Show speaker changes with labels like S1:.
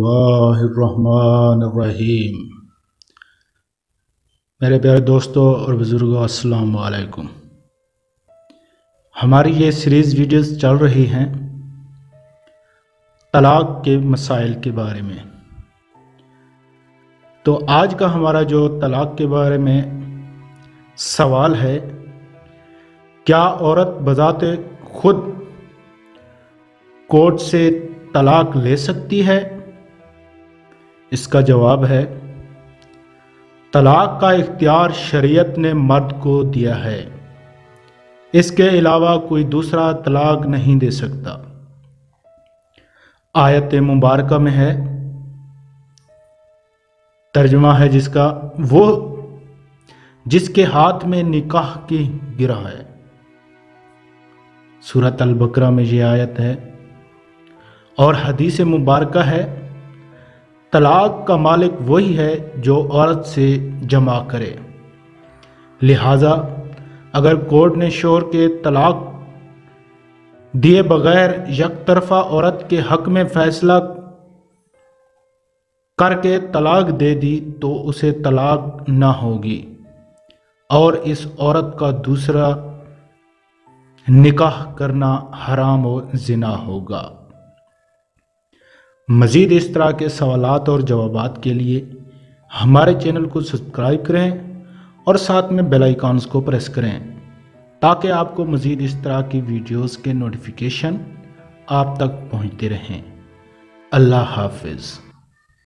S1: बिस्मिल्लाहिर्रहमानिर्रहीम। मेरे प्यारे दोस्तों और बुज़ुर्गों, अस्सलाम वालेकुम। हमारी ये सीरीज़ वीडियोस चल रही हैं तलाक़ के मसाइल के बारे में। तो आज का हमारा जो तलाक़ के बारे में सवाल है, क्या औरत बज़ाते खुद कोर्ट से तलाक़ ले सकती है? इसका जवाब है, तलाक़ का इख्तियार शरीयत ने मर्द को दिया है। इसके अलावा कोई दूसरा तलाक़ नहीं दे सकता। आयत मुबारका में है, तर्जुमा है जिसका, वो जिसके हाथ में निकाह की गिरह है। सूरत अल-बकरा में ये आयत है। और हदीस मुबारका है, तलाक़ का मालिक वही है जो औरत से जमा करे। लिहाजा अगर कोर्ट ने शोहर के तलाक़ दिए बगैर एक तरफ़ा औरत के हक़ में फ़ैसला करके तलाक़ दे दी तो उसे तलाक़ ना होगी और इस औरत का दूसरा निकाह करना हराम और ज़िना होगा। मज़ीद इस तरह के सवालात और जवाबात के लिए हमारे चैनल को सब्सक्राइब करें और साथ में बेल आइकॉन्स को प्रेस करें ताकि आपको मज़ीद इस तरह की वीडियोस के नोटिफिकेशन आप तक पहुंचते रहें। अल्लाह हाफ़िज़।